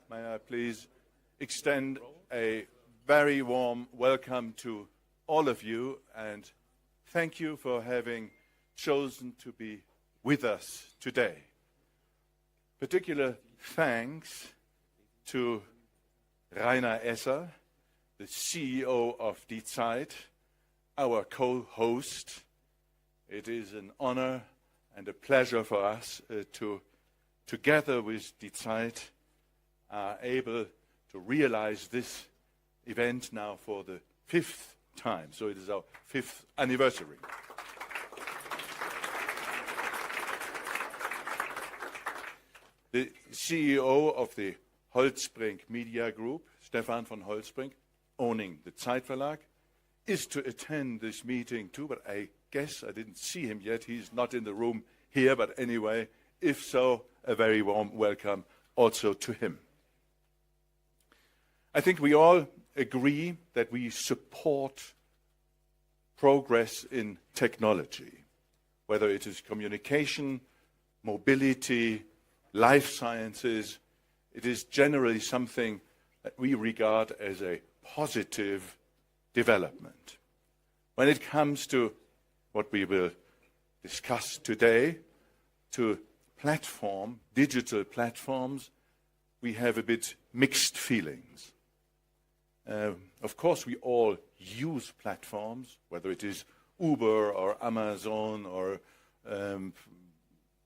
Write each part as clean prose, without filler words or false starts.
may I please extend a very warm welcome to all of you and thank you for having chosen to be with us today. Particular thanks to Rainer Esser, the CEO of ZEIT, our co-host. It is an honor and a pleasure for us to, together with ZEIT, are able to realize this event now for the 5th time. So it is our 5th anniversary. The CEO of the Holtzbrinck Media Group, Stefan von Holtzbrinck, owning the ZEIT Verlag, is to attend this meeting too, but I guess I didn't see him yet. He's not in the room here, but anyway, if so, a very warm welcome also to him. I think we all agree that we support progress in technology, whether it is communication, mobility, life sciences. It is generally something that we regard as a positive development. When it comes to what we will discuss today, to digital platforms, we have a bit mixed feelings. Of course, we all use platforms, whether it is Uber or Amazon or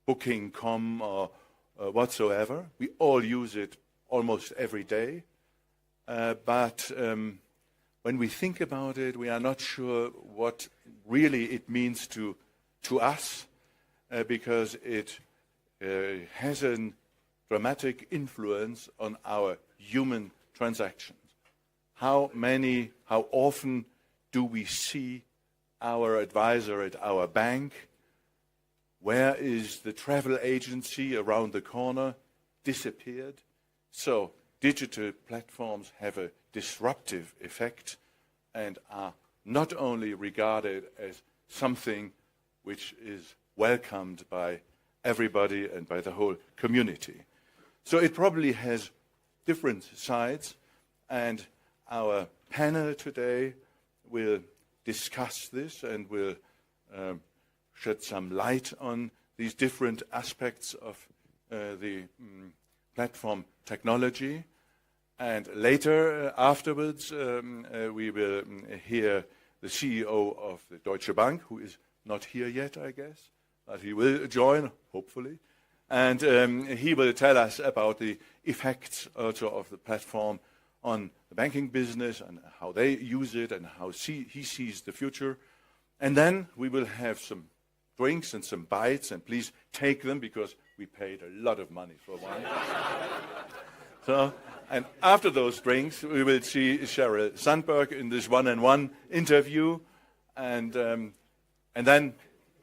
Booking.com or whatsoever. We all use it almost every day. But when we think about it, we are not sure what really it means to us because it has a dramatic influence on our human transactions. How often do we see our advisor at our bank? Where is the travel agency around the corner? Disappeared. So digital platforms have a disruptive effect and are not only regarded as something which is welcomed by everybody and by the whole community. So it probably has different sides, and our panel today will discuss this and will shed some light on these different aspects of the platform technology. And later, afterwards, we will hear the CEO of the Deutsche Bank, who is not here yet, I guess, but he will join, hopefully. And he will tell us about the effects also of the platform on the banking business and how they use it and how he sees the future. And then we will have some drinks and some bites, and please take them because we paid a lot of money for one. So, and after those drinks, we will see Sheryl Sandberg in this one-on-one interview, and then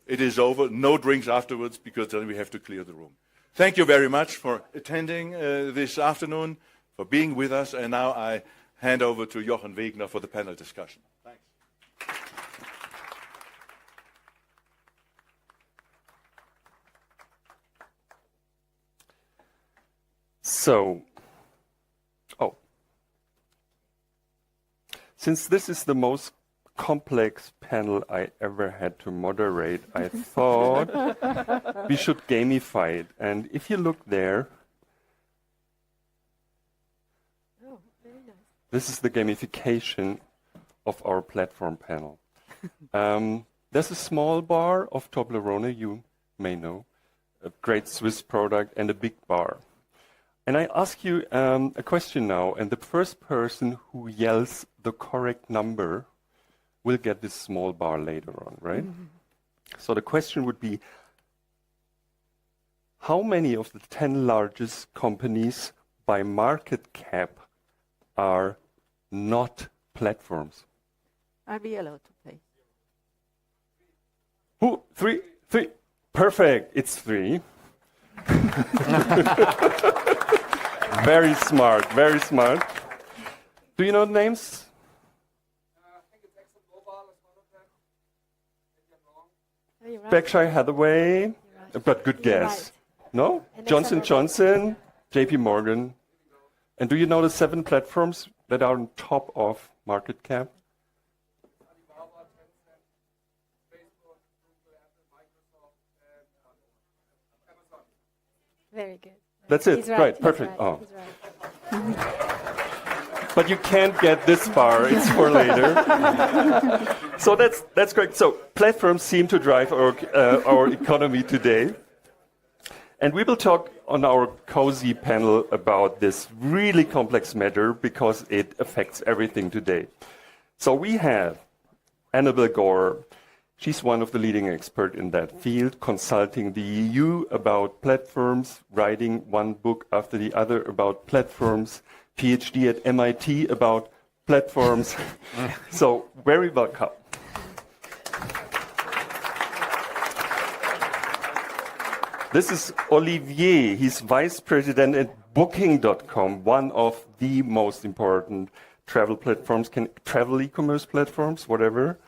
it is over. No drinks afterwards because then we have to clear the room. Thank you very much for attending this afternoon, for being with us, and now I hand over to Jochen Wegner for the panel discussion. Thanks. Since this is the most complex panel I ever had to moderate, I thought we should gamify it. And if you look there, this is the gamification of our platform panel. There's a small bar of Toblerone, you may know, a great Swiss product, and a big bar. And I ask you a question now, and the first person who yells the correct number will get this small bar later on, right? Mm-hmm. So the question would be, how many of the 10 largest companies by market cap are not platforms? Are we allowed to play? Who? Three? Perfect. It's 3. Very smart, very smart. Do you know the names? I think it's Exxon Mobil is one of them. Maybe I'm wrong. Oh, you're right. Berkshire Hathaway, Right. but good guess. Right. No? And Johnson & Johnson, JP Morgan. And do you know the 7 platforms that are on top of market cap? Alibaba, Tencent, Facebook, Google, Apple, Microsoft, and Amazon. Very good. That's it, He's right, he's perfect. right, Oh. he's right. But you can't get this far, it's for later. So that's great. So platforms seem to drive our economy today. And we will talk on our cozy panel about this really complex matter because it affects everything today. So we have Annabelle Gawer. She's one of the leading experts in that field, consulting the EU about platforms, writing one book after the other about platforms, PhD at MIT about platforms. So very welcome. This is Olivier. He's vice president at Booking.com, one of the most important travel platforms, travel e-commerce platforms, whatever.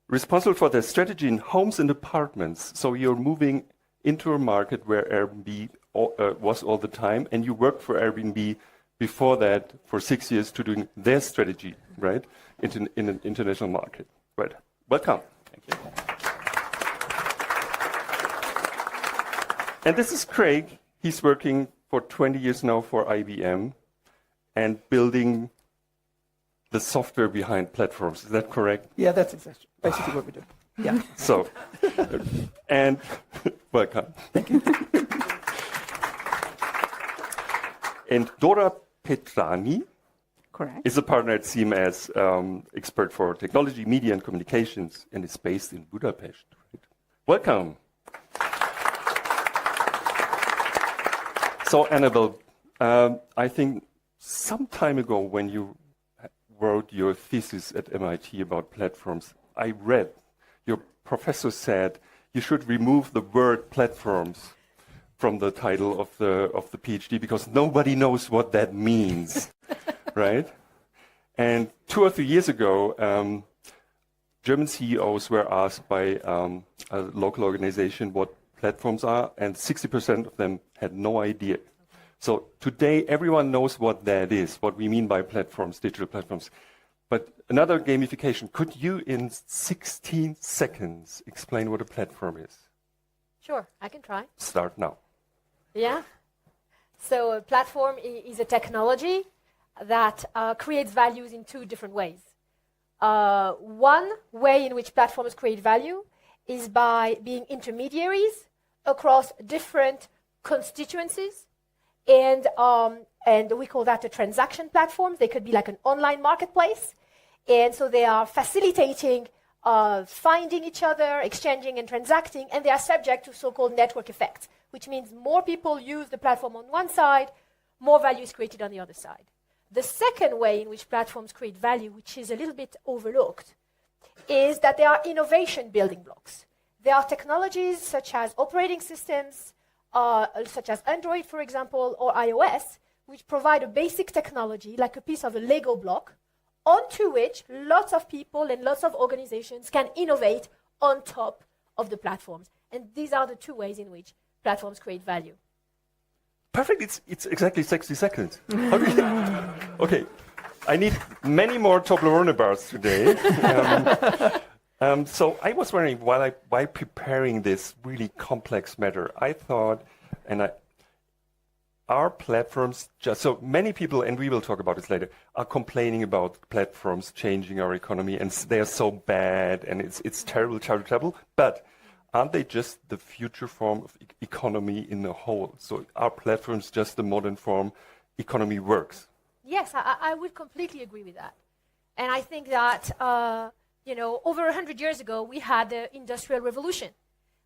Responsible for their strategy in homes and apartments. So you're moving into a market where Airbnb was all the time, and you worked for Airbnb before that for 6 years to doing their strategy, right, in an international market. Right. Welcome. Thank you. And this is Craig. He's working for 20 years now for IBM and building the software behind platforms. Is that correct? Yeah, that's exactly basically what we do. Yeah. So, and welcome. Thank you. And Dóra Petrányi Correct. is a partner at CMS, expert for technology, media, and communications, and is based in Budapest. Right? Welcome. So, Annabelle, I think some time ago when you wrote your thesis at MIT about platforms, I read your professor said you should remove the word platforms from the title of the PhD because nobody knows what that means, right? And 2 or 3 years ago, German CEOs were asked by a local organization what platforms are, and 60% of them had no idea. So today, everyone knows what that is, what we mean by platforms, digital platforms. But another gamification, could you in 16 seconds explain what a platform is? Sure, I can try. Start now. Yeah. So a platform is a technology that creates values in 2 different ways. One way in which platforms create value is by being intermediaries across different constituencies. And we call that a transaction platform. They could be like an online marketplace. And so they are facilitating finding each other, exchanging and transacting, and they are subject to so-called network effects, which means more people use the platform on one side, more value is created on the other side. The second way in which platforms create value, which is a little bit overlooked, is that they are innovation building blocks. There are technologies such as operating systems, such as Android, for example, or iOS, which provide a basic technology, like a piece of a Lego block, onto which lots of people and lots of organizations can innovate on top of the platforms. And these are the 2 ways in which platforms create value. Perfect. It's exactly 60 seconds. Okay. I need many more Toblerone bars today. So I was wondering, while preparing this really complex matter, I thought, are platforms just, so many people, and we will talk about this later, are complaining about platforms changing our economy, and they're so bad, and it's terrible, terrible, terrible, but aren't they just the future form of economy in the whole? So are platforms just the modern form economy works? Yes, I would completely agree with that. And I think that, over 100 years ago, we had the Industrial Revolution,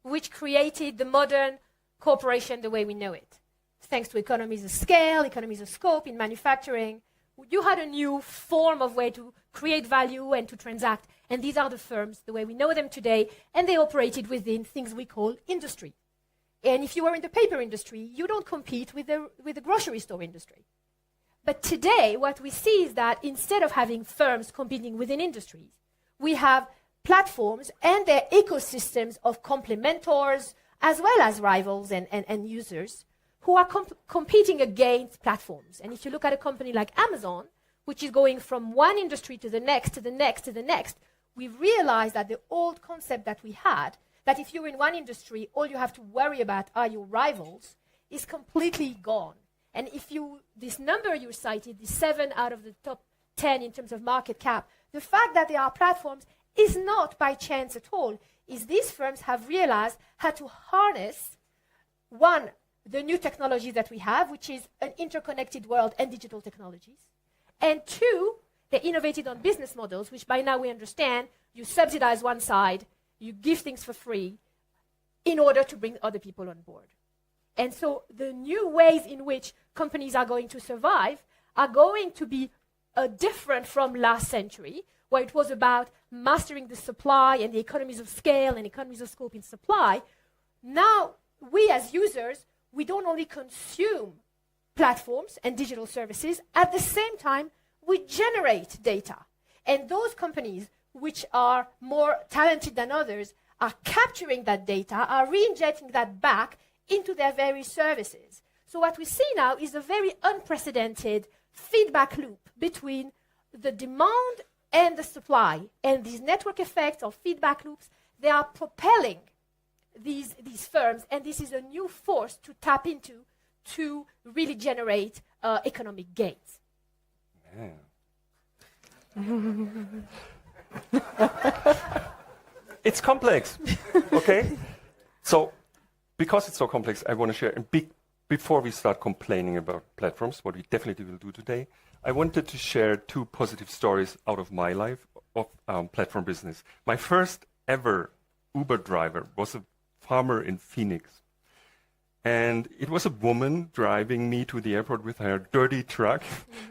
which created the modern corporation the way we know it. Thanks to economies of scale, economies of scope in manufacturing, you had a new form of way to create value and to transact. And these are the firms, the way we know them today, and they operated within things we call industry. And if you were in the paper industry, you don't compete with the grocery store industry. But today, what we see is that instead of having firms competing within industries, we have platforms and their ecosystems of complementors, as well as rivals and users, who are competing against platforms. And if you look at a company like Amazon, which is going from one industry to the next, to the next, to the next, we've realized that the old concept that we had, that if you're in one industry, all you have to worry about are your rivals, is completely gone. And if this number you cited, the 7 out of the top 10 in terms of market cap, the fact that there are platforms is not by chance at all, is these firms have realized how to harness, one, the new technology that we have, which is an interconnected world and digital technologies, and two, they innovated on business models, which by now we understand, you subsidize one side, you give things for free in order to bring other people on board. And so the new ways in which companies are going to survive are going to be different from last century, where it was about mastering the supply and the economies of scale and economies of scope in supply. Now, we as users, we don't only consume platforms and digital services, at the same time, we generate data. And those companies which are more talented than others are capturing that data, are re-injecting that back into their very services. So what we see now is a very unprecedented feedback loop between the demand and the supply. And these network effects or feedback loops, they are propelling these firms, and this is a new force to tap into to really generate economic gains. It's complex, okay? So, because it's so complex, I want to share, before we start complaining about platforms, what we definitely will do today, I wanted to share 2 positive stories out of my life of platform business. My first ever Uber driver was a farmer in Phoenix. And it was a woman driving me to the airport with her dirty truck.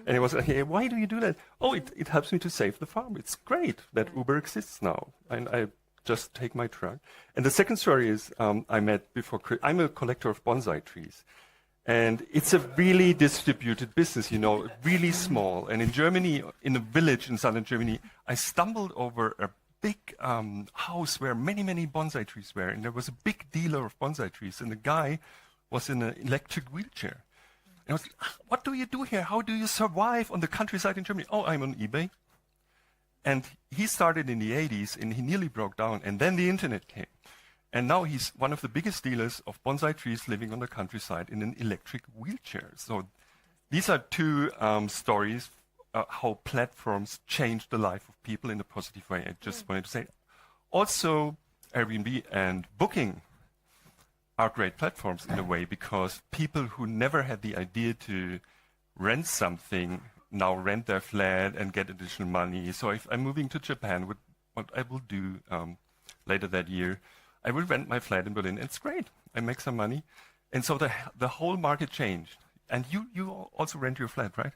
And it was like, hey, why do you do that? Oh, it helps me to save the farm. It's great that Uber exists now. And I just take my truck. And the second story is I met before, I'm a collector of bonsai trees. And it's a really distributed business, really small. And in Germany, in a village in southern Germany, I stumbled over a big house where many, many bonsai trees were. And there was a big dealer of bonsai trees. And the guy was in an electric wheelchair. And I was like, what do you do here? How do you survive on the countryside in Germany? Oh, I'm on eBay. And he started in the 80s, and he nearly broke down. And then the internet came. And now he's one of the biggest dealers of bonsai trees living on the countryside in an electric wheelchair. So these are 2 stories how platforms change the life of people in a positive way. I just wanted to say. Also, Airbnb and Booking are great platforms in a way, because people who never had the idea to rent something now rent their flat and get additional money. So if I'm moving to Japan, what I will do later that year, I will rent my flat in Berlin. It's great. I make some money. And so the whole market changed. And you also rent your flat, right?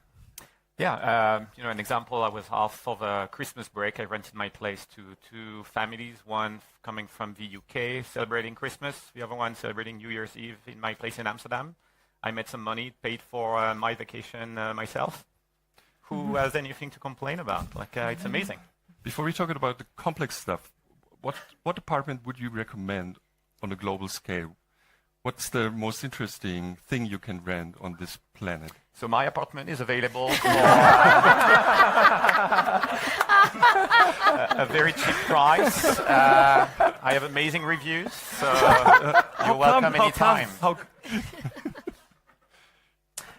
Yeah, an example, I was off of a Christmas break. I rented my place to 2 families, one coming from the UK celebrating Christmas, the other one celebrating New Year's Eve in my place in Amsterdam. I made some money, paid for my vacation myself. Who has anything to complain about? It's amazing. Before we talk about the complex stuff, what apartment would you recommend on a global scale? What's the most interesting thing you can rent on this planet? So my apartment is available for a very cheap price. I have amazing reviews, so you're welcome anytime.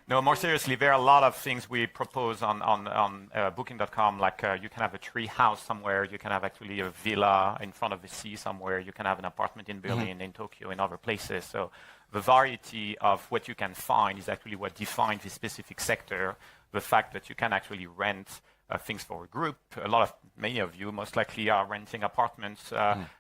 No, more seriously, there are a lot of things we propose on Booking.com, like you can have a tree house somewhere, you can have actually a villa in front of the sea somewhere, you can have an apartment in Berlin, in Tokyo, in other places. So the variety of what you can find is actually what defines the specific sector. The fact that you can actually rent things for a group. Many of you most likely are renting apartments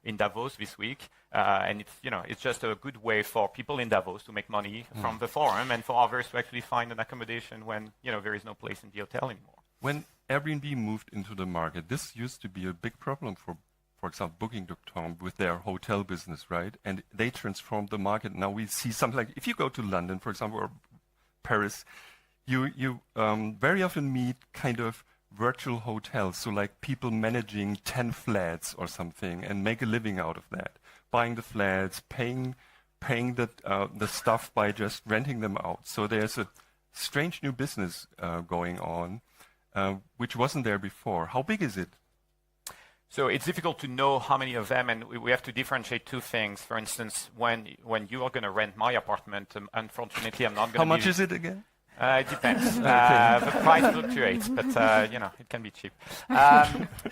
in Davos this week. And it's just a good way for people in Davos to make money from the forum, and for others to actually find an accommodation when there is no place in the hotel anymore. When Airbnb moved into the market, this used to be a big problem for example, Booking.com with their hotel business, right? And they transformed the market. Now we see something like, if you go to London, for example, or Paris, you very often meet kind of virtual hotels. So like people managing 10 flats or something and make a living out of that. Buying the flats, paying paying the stuff by just renting them out. So there's a strange new business going on, which wasn't there before. How big is it? So it's difficult to know how many of them, and we have to differentiate two things. For instance, when you are going to rent my apartment, unfortunately, I'm not going to. How much is it again? It depends. The price fluctuates, but it can be cheap.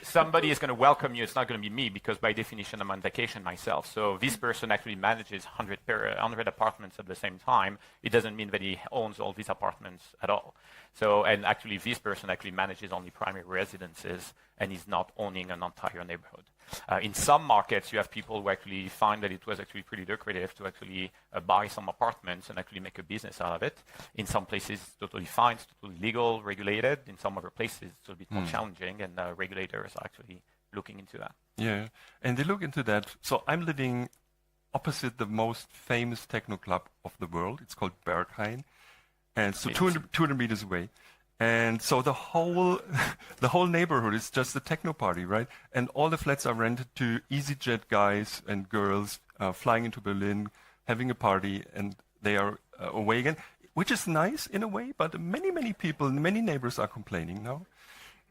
Somebody is going to welcome you. It's not going to be me because, by definition, I'm on vacation myself. So this person actually manages 100 apartments at the same time. It doesn't mean that he owns all these apartments at all. So, and actually, this person actually manages only primary residences and is not owning an entire neighborhood. In some markets, you have people who actually find that it was actually pretty lucrative to actually buy some apartments and actually make a business out of it. In some places, it's totally fine, it's totally legal, regulated. In some other places, it's a bit more challenging, and regulators are actually looking into that. Yeah, and they look into that. So I'm living opposite the most famous techno club of the world. It's called Berghain, and so 200 meters away. And so the whole neighborhood is just a techno party, right? And all the flats are rented to EasyJet guys and girls flying into Berlin, having a party, and they are away again, which is nice in a way, but many people, many neighbors are complaining now.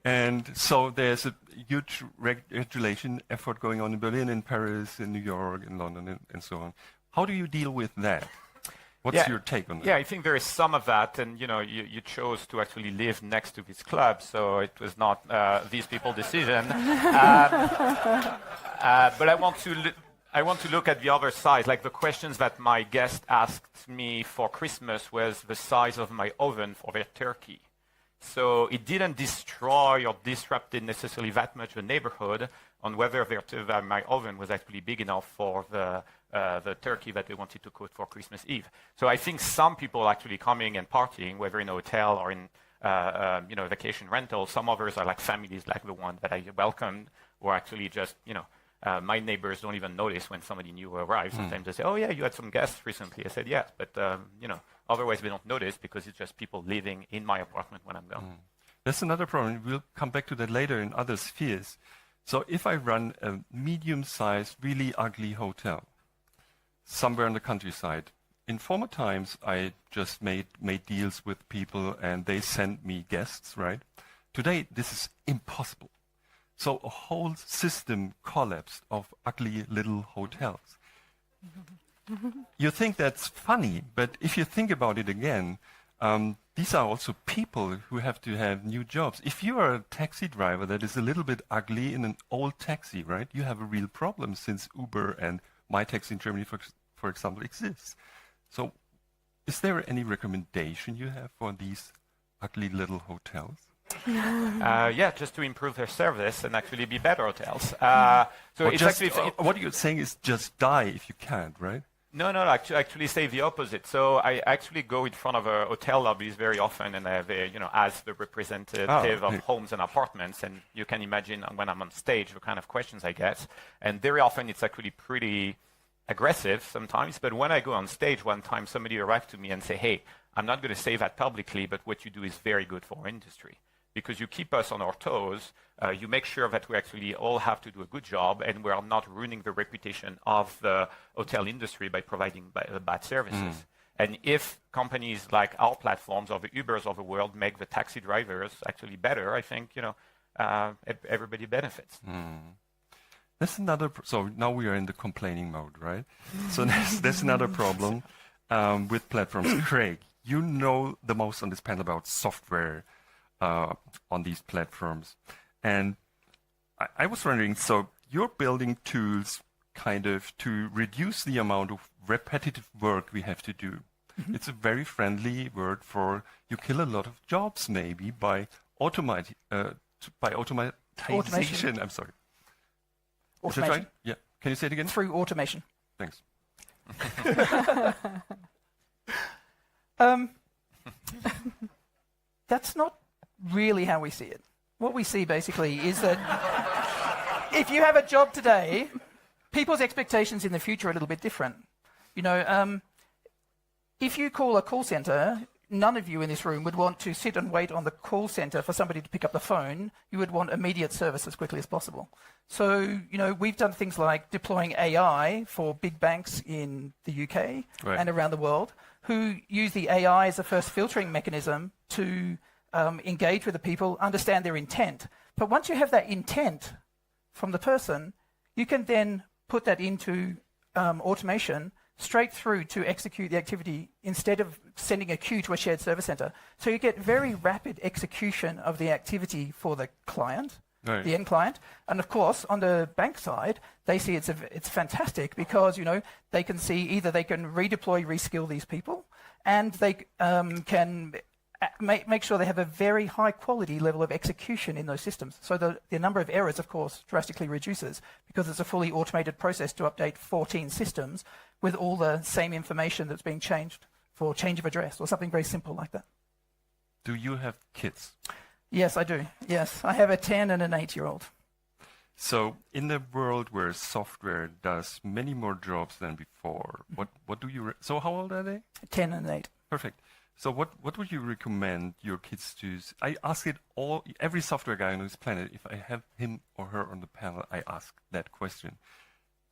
And so there's a huge regulation effort going on in Berlin, in Paris, in New York, in London, and so on. How do you deal with that? What's your take on that? Yeah, I think there is some of that, and you chose to actually live next to this club, so it was not these people's decision. But I want to look at the other side. Like the questions that my guest asked me for Christmas was the size of my oven for their turkey. So it didn't destroy or disrupted necessarily that much the neighborhood on whether my oven was actually big enough for the turkey that they wanted to cook for Christmas Eve. So I think some people actually coming and partying, whether in a hotel or in vacation rental. Some others are like families, like the one that I welcomed, or actually just my neighbors don't even notice when somebody new arrives. Sometimes they say, "Oh yeah, you had some guests recently." I said, "Yes," but otherwise they don't notice because it's just people living in my apartment when I'm gone. That's another problem. We'll come back to that later in other spheres. So if I run a medium-sized, really ugly hotel somewhere in the countryside, in former times I just made deals with people and they sent me guests, right? Today this is impossible. So a whole system collapsed of ugly little hotels. You think that's funny, but if you think about it again, these are also people who have to have new jobs. If you are a taxi driver that is a little bit ugly in an old taxi, right, you have a real problem since Uber and My Taxi in Germany, for example, exists. So is there any recommendation you have for these ugly little hotels? Just to improve their service and actually be better hotels. What you're saying is just die if you can't, right? No, actually say the opposite. So I actually go in front of hotel lobbies very often, and as the representative of homes and apartments, and you can imagine when I'm on stage the kind of questions I get. And very often it's actually pretty aggressive sometimes, but when I go on stage one time, somebody arrived to me and say, "Hey, I'm not going to say that publicly, but what you do is very good for our industry. Because you keep us on our toes, you make sure that we actually all have to do a good job and we are not ruining the reputation of the hotel industry by providing bad services." And if companies like our platforms or the Ubers of the world make the taxi drivers actually better, I think everybody benefits. That's another. So now we are in the complaining mode, right? So that's another problem with platforms. Craig, you know the most on this panel about software on these platforms. And I was wondering, so you're building tools kind of to reduce the amount of repetitive work we have to do. It's a very friendly word for you kill a lot of jobs maybe by automatization. I'm sorry. Automation. Is that right? Yeah. Can you say it again? Through automation. Thanks. That's not really how we see it. What we see basically is that if you have a job today, people's expectations in the future are a little bit different. If you call a call center, none of you in this room would want to sit and wait on the call center for somebody to pick up the phone. You would want immediate service as quickly as possible. So, we've done things like deploying AI for big banks in the UK and around the world, who use the AI as a first filtering mechanism to engage with the people, understand their intent. But once you have that intent from the person, you can then put that into automation straight through to execute the activity instead of sending a queue to a shared service center. So you get very rapid execution of the activity for the client, the end client. And of course, on the bank side, they see it's fantastic because, they can see either they can redeploy, reskill these people, and they can make sure they have a very high quality level of execution in those systems. So the number of errors, of course, drastically reduces because it's a fully automated process to update 14 systems with all the same information that's being changed for change of address or something very simple like that. Do you have kids? Yes, I do. Yes, I have a 10 and an 8-year-old. So in a world where software does many more jobs than before, what do you... So how old are they? 10 and 8. Perfect. So what would you recommend your kids to... I ask it every software guy on this planet, if I have him or her on the panel, I ask that question.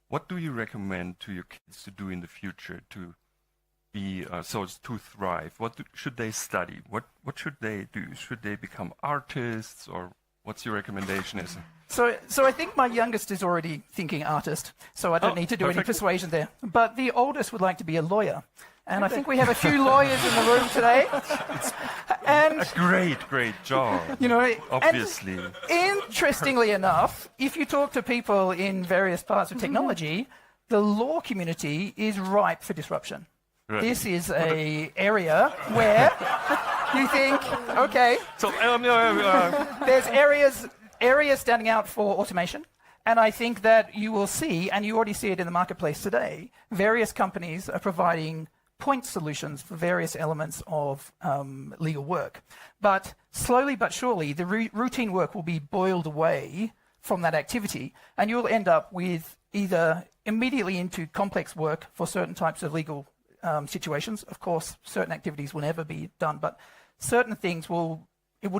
What do you recommend to your kids to do in the future to be to thrive? What should they study? What should they do? Should they become artists, or what's your recommendation? So I think my youngest is already thinking artist, so I don't need to do any persuasion there. But the oldest would like to be a lawyer. And I think we have a few lawyers in the room today. And a great job, obviously. Interestingly enough, if you talk to people in various parts of technology, the law community is ripe for disruption. Right. This is an area where you think, okay, so there's areas standing out for automation. And I think that you will see, and you already see it in the marketplace today, various companies are providing point solutions for various elements of legal work. But slowly but surely, the routine work will be boiled away from that activity, and you'll end up with either immediately into complex work for certain types of legal situations. Of course, certain activities will never be done, but certain things will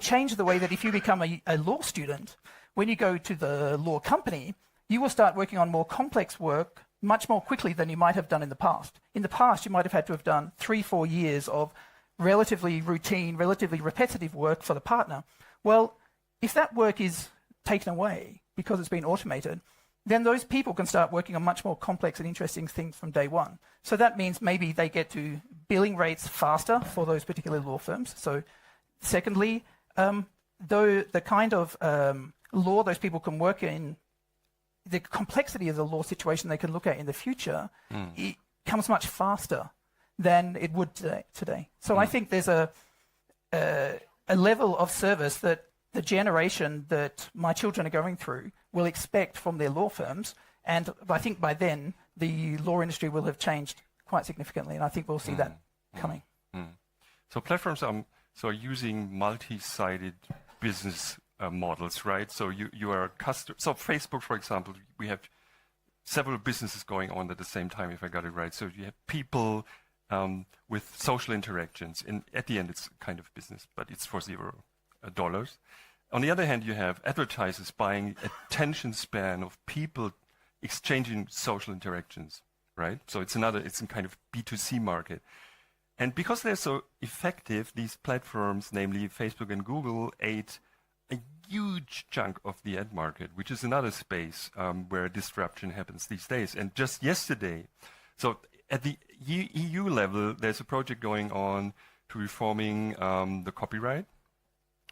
change the way that if you become a law student, when you go to the law company, you will start working on more complex work much more quickly than you might have done in the past. In the past, you might have had to have done 3-4 years of relatively routine, relatively repetitive work for the partner. Well, if that work is taken away because it's been automated, then those people can start working on much more complex and interesting things from day one. So that means maybe they get to billing rates faster for those particular law firms. So secondly, though the kind of law those people can work in, the complexity of the law situation they can look at in the future, it comes much faster than it would today. So I think there's a level of service that the generation that my children are going through will expect from their law firms. And I think by then, the law industry will have changed quite significantly. And I think we'll see that coming. So platforms are using multi-sided business models, right? So you are a customer. So Facebook, for example, we have several businesses going on at the same time, if I got it right. So you have people with social interactions. And at the end, it's kind of business, but it's for $0. On the other hand, you have advertisers buying attention span of people exchanging social interactions, right? So it's a kind of B2C market. And because they're so effective, these platforms, namely Facebook and Google, ate a huge chunk of the ad market, which is another space where disruption happens these days. And just yesterday, so at the EU level, there's a project going on to reforming the copyright.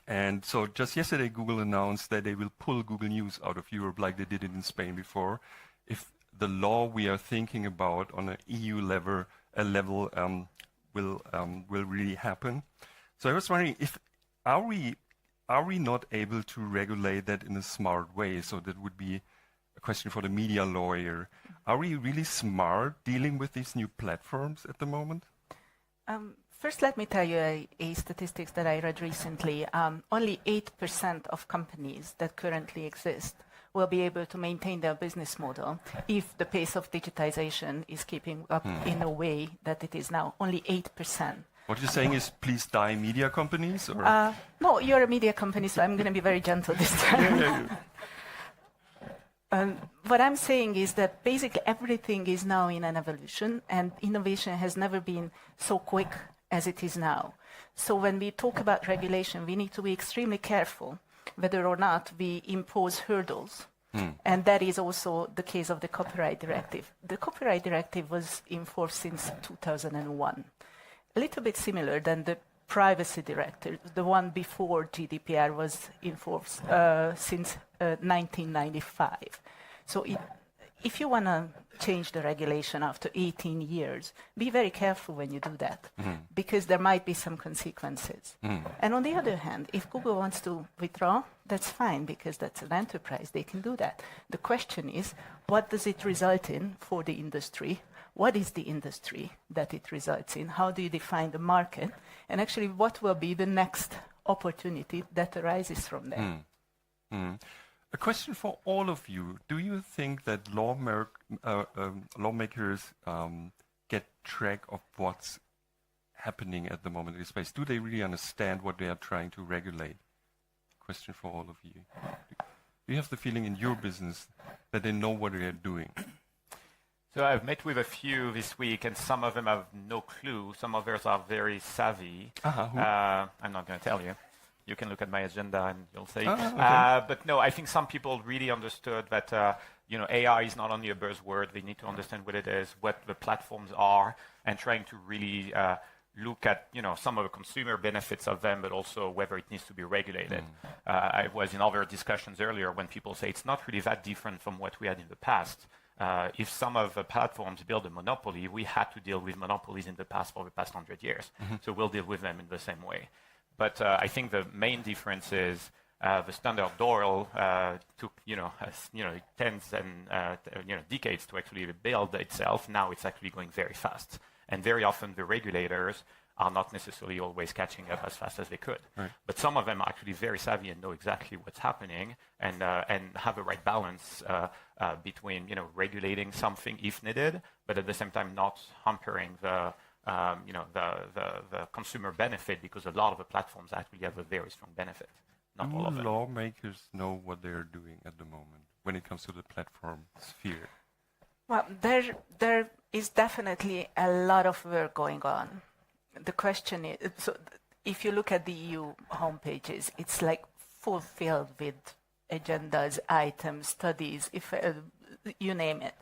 And so just yesterday, Google announced that they will pull Google News out of Europe like they did it in Spain before, if the law we are thinking about on an EU level will really happen. So I was wondering, are we not able to regulate that in a smart way? So that would be a question for the media lawyer. Are we really smart dealing with these new platforms at the moment? First, let me tell you a statistics that I read recently. Only 8% of companies that currently exist will be able to maintain their business model if the pace of digitization is keeping up in a way that it is now. Only 8%. What you're saying is, please die media companies? Or? No, you're a media company, so I'm going to be very gentle this time. What I'm saying is that basically everything is now in an evolution, and innovation has never been so quick as it is now. So when we talk about regulation, we need to be extremely careful whether or not we impose hurdles. And that is also the case of the Copyright Directive. The Copyright Directive was in force since 2001. A little bit similar than the Privacy Directive, the one before GDPR was in force since 1995. So if you want to change the regulation after 18 years, be very careful when you do that, because there might be some consequences. And on the other hand, if Google wants to withdraw, that's fine, because that's an enterprise. They can do that. The question is, what does it result in for the industry? What is the industry that it results in? How do you define the market? And actually, what will be the next opportunity that arises from there? A question for all of you. Do you think that lawmakers get track of what's happening at the moment in space? Do they really understand what they are trying to regulate? Question for all of you. Do you have the feeling in your business that they know what they are doing? So I've met with a few this week, and some of them have no clue. Some others are very savvy. I'm not going to tell you. You can look at my agenda and you'll see. Okay. But no, I think some people really understood that AI is not only a buzzword. They need to understand what it is, what the platforms are, and trying to really look at some of the consumer benefits of them, but also whether it needs to be regulated. I was in other discussions earlier when people say it's not really that different from what we had in the past. If some of the platforms build a monopoly, we had to deal with monopolies in the past for the past 100 years. So we'll deal with them in the same way. But I think the main difference is the standard DORL took tens and decades to actually build itself. Now it's actually going very fast, and very often the regulators are not necessarily always catching up as fast as they could. Right. But some of them are actually very savvy and know exactly what's happening, and have the right balance between regulating something if needed, but at the same time not hampering the consumer benefit, because a lot of the platforms actually have a very strong benefit. Not all of them. Lawmakers know what they're doing at the moment when it comes to the platform sphere? Well, there is definitely a lot of work going on. The question is, so if you look at the EU homepages, it's like fulfilled with agendas, items, studies, if you name it.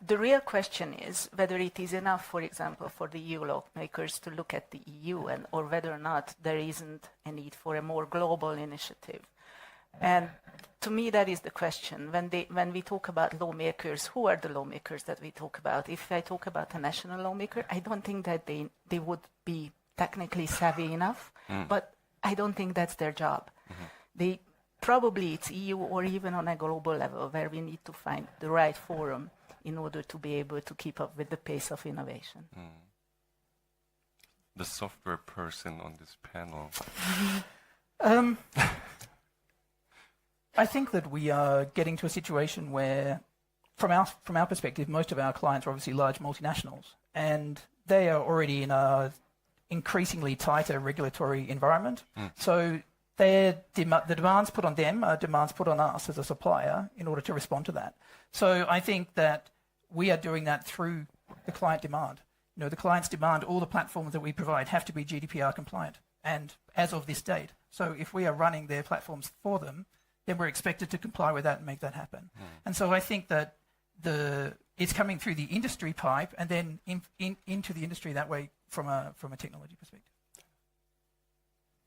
The real question is whether it is enough, for example, for the EU lawmakers to look at the EU, or whether or not there isn't a need for a more global initiative. And to me, that is the question. When we talk about lawmakers, who are the lawmakers that we talk about? If I talk about a national lawmaker, I don't think that they would be technically savvy enough, but I don't think that's their job. Probably it's EU or even on a global level where we need to find the right forum in order to be able to keep up with the pace of innovation. The software person on this panel. I think that we are getting to a situation where, from our perspective, most of our clients are obviously large multinationals, and they are already in a increasingly tighter regulatory environment. So the demands put on them are demands put on us as a supplier in order to respond to that. So I think that we are doing that through the client demand. The clients demand all the platforms that we provide have to be GDPR compliant, and as of this date. So if we are running their platforms for them, then we're expected to comply with that and make that happen. And so I think that it's coming through the industry pipe and then into the industry that way from a technology perspective.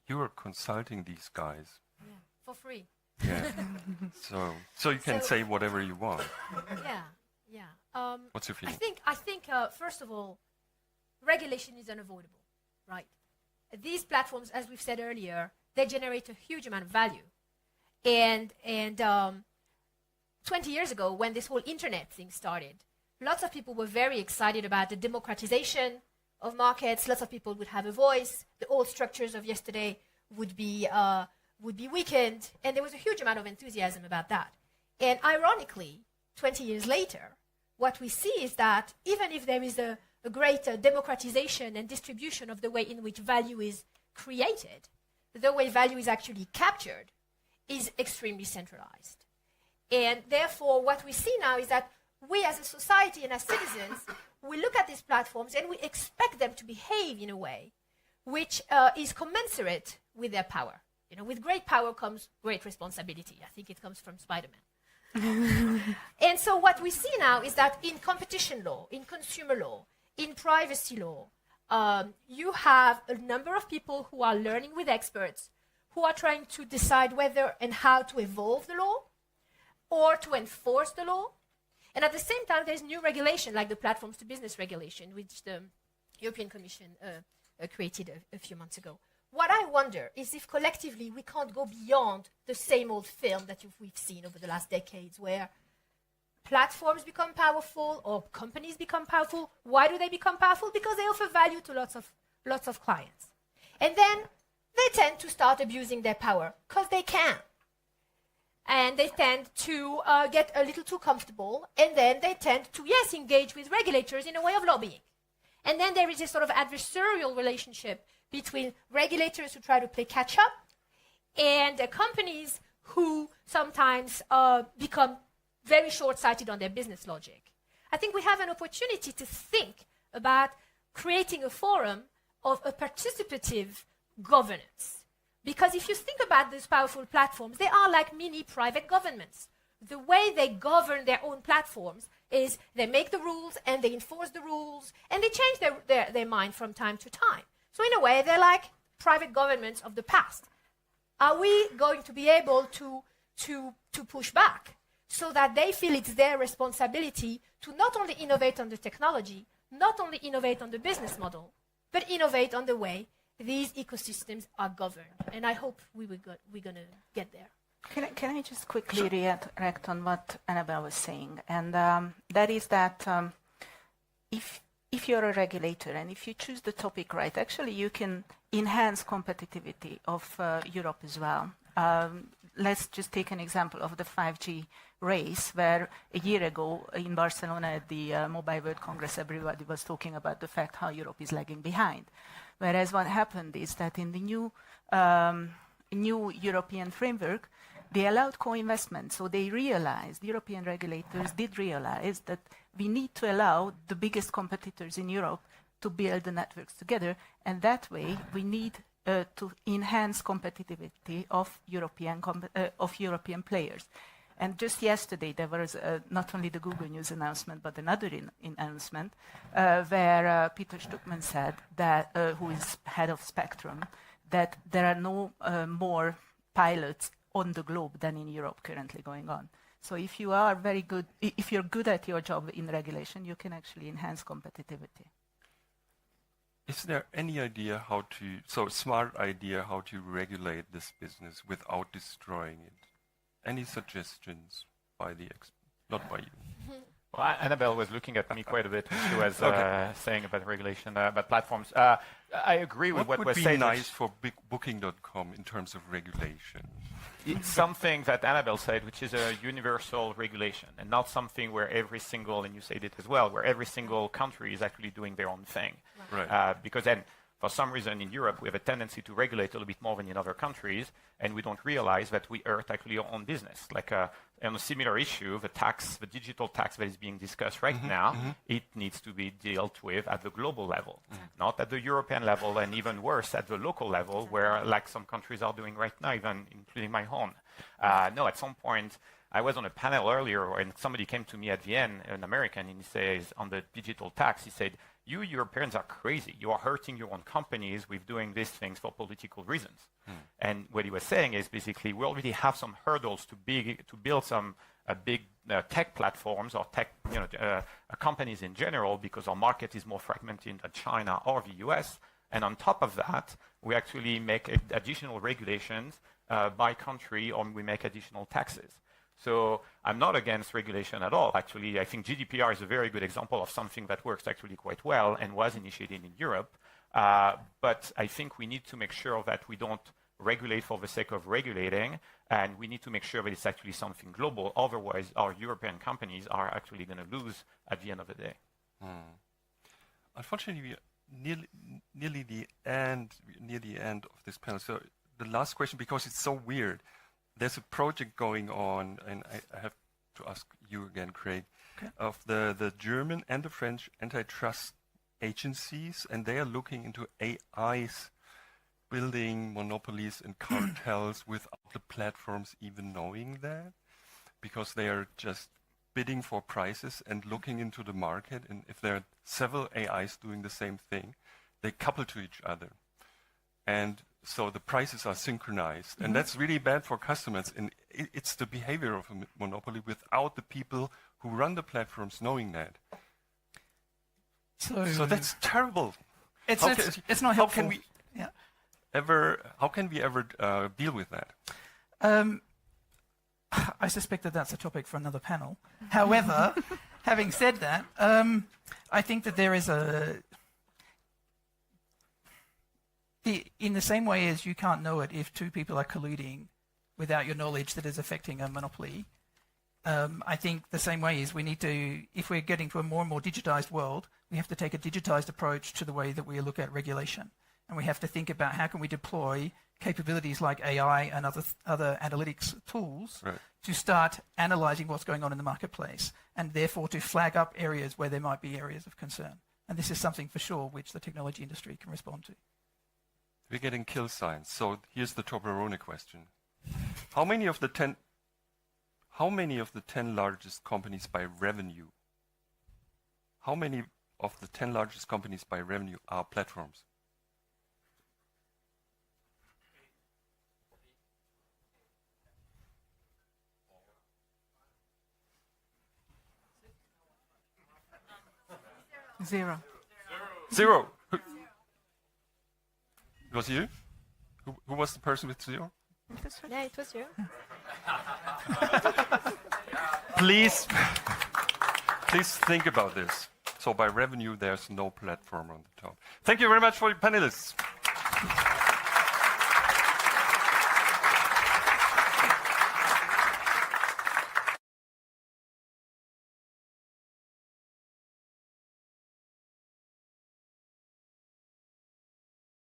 You are consulting these guys. Yeah, for free. Yeah. so you can say whatever you want. Yeah. What's your feeling? I think first of all, regulation is unavoidable, right? These platforms, as we've said earlier, they generate a huge amount of value. And 20 years ago, when this whole internet thing started, lots of people were very excited about the democratization of markets. Lots of people would have a voice. The old structures of yesterday would be weakened, and there was a huge amount of enthusiasm about that. And ironically, 20 years later, what we see is that even if there is a a greater democratization and distribution of the way in which value is created, the way value is actually captured, is extremely centralized. And therefore, what we see now is that we as a society and as citizens, we look at these platforms and we expect them to behave in a way which is commensurate with their power. You know, with great power comes great responsibility. I think it comes from Spider-Man. And so what we see now is that in competition law, in consumer law, in privacy law, you have a number of people who are learning with experts, who are trying to decide whether and how to evolve the law or to enforce the law. And at the same time, there's new regulation, like the platforms to business regulation, which the European Commission created a few months ago. What I wonder is if collectively we can't go beyond the same old film that we've seen over the last decades, where platforms become powerful or companies become powerful. Why do they become powerful? Because they offer value to lots of clients. And then they tend to start abusing their power because they can. And they tend to get a little too comfortable, and then they tend to, yes, engage with regulators in a way of lobbying. And then there is this sort of adversarial relationship between regulators who try to play catch-up and companies who sometimes become very short-sighted on their business logic. I think we have an opportunity to think about creating a forum of a participative governance. Because if you think about these powerful platforms, they are like mini private governments. The way they govern their own platforms is they make the rules and they enforce the rules and they change their mind from time to time. So in a way, they're like private governments of the past. Are we going to be able to push back so that they feel it's their responsibility to not only innovate on the technology, not only innovate on the business model, but innovate on the way these ecosystems are governed? And I hope we're going to get there. Can I just quickly react on what Annabelle was saying? And that is that if you're a regulator and if you choose the topic right, actually you can enhance competitivity of Europe as well. Let's just take an example of the 5G race, where a year ago in Barcelona at the Mobile World Congress, everybody was talking about the fact how Europe is lagging behind. Whereas what happened is that in the new European framework, they allowed co-investment. So they realized, the European regulators did realize that we need to allow the biggest competitors in Europe to build the networks together. And that way, we need to enhance competitivity of European players. And just yesterday, there was not only the Google News announcement, but another announcement where Peter Stuckmann said that, who is head of Spectrum, that there are no more pilots on the globe than in Europe currently going on. So if you are very good, if you're good at your job in regulation, you can actually enhance competitivity. Is there any idea smart idea how to regulate this business without destroying it? Any suggestions by the not by you? Well, Annabelle was looking at me quite a bit when she was saying about regulation, about platforms. I agree with what was said. What would be nice for Booking.com in terms of regulation? It's something that Annabelle said, which is a universal regulation, and not something where every single, and you said it as well, where every single country is actually doing their own thing. Right. Because then, for some reason in Europe, we have a tendency to regulate a little bit more than in other countries, and we don't realize that we hurt actually our own business. Like on a similar issue, the digital tax that is being discussed right now, it needs to be dealt with at the global level, not at the European level, and even worse, at the local level, where like some countries are doing right now, even including my own. No, at some point, I was on a panel earlier, and somebody came to me at the end, an American, and he says, on the digital tax, he said, "You Europeans are crazy. You are hurting your own companies with doing these things for political reasons." And what he was saying is basically we already have some hurdles to build some big tech platforms or tech companies in general, because our market is more fragmented than China or the US. And on top of that, we actually make additional regulations by country, or we make additional taxes. So I'm not against regulation at all. Actually, I think GDPR is a very good example of something that works actually quite well and was initiated in Europe. But I think we need to make sure that we don't regulate for the sake of regulating, and we need to make sure that it's actually something global. Otherwise, our European companies are actually going to lose at the end of the day. unfortunately, we are near the end of this panel. So the last question, because it's so weird, there's a project going on, and I have to ask you again, Craig, of the German and the French antitrust agencies, and they are looking into AIs building monopolies and cartels without the platforms even knowing that, because they are just bidding for prices and looking into the market, and if there are several AIs doing the same thing, they couple to each other. And so the prices are synchronized, and that's really bad for customers. And it's the behavior of a monopoly without the people who run the platforms knowing that. So that's terrible. It's not helpful. How can we ever deal with that? I suspect that that's a topic for another panel. However, having said that, I think that there is in the same way as you can't know it if two people are colluding without your knowledge that is affecting a monopoly, I think the same way is we need to, if we're getting to a more and more digitized world, we have to take a digitized approach to the way that we look at regulation. And we have to think about how can we deploy capabilities like AI and other analytics tools to start analyzing what's going on in the marketplace, and therefore to flag up areas where there might be areas of concern. And this is something for sure which the technology industry can respond to. We're getting kill signs. So here's the Toblerone question. How many of the 10 largest companies by revenue? How many of the 10 largest companies by revenue are platforms? Zero. It was you? Who was the person with zero? Yeah, it was you. Please think about this. So by revenue, there's no platform on the top. Thank you very much for your panelists.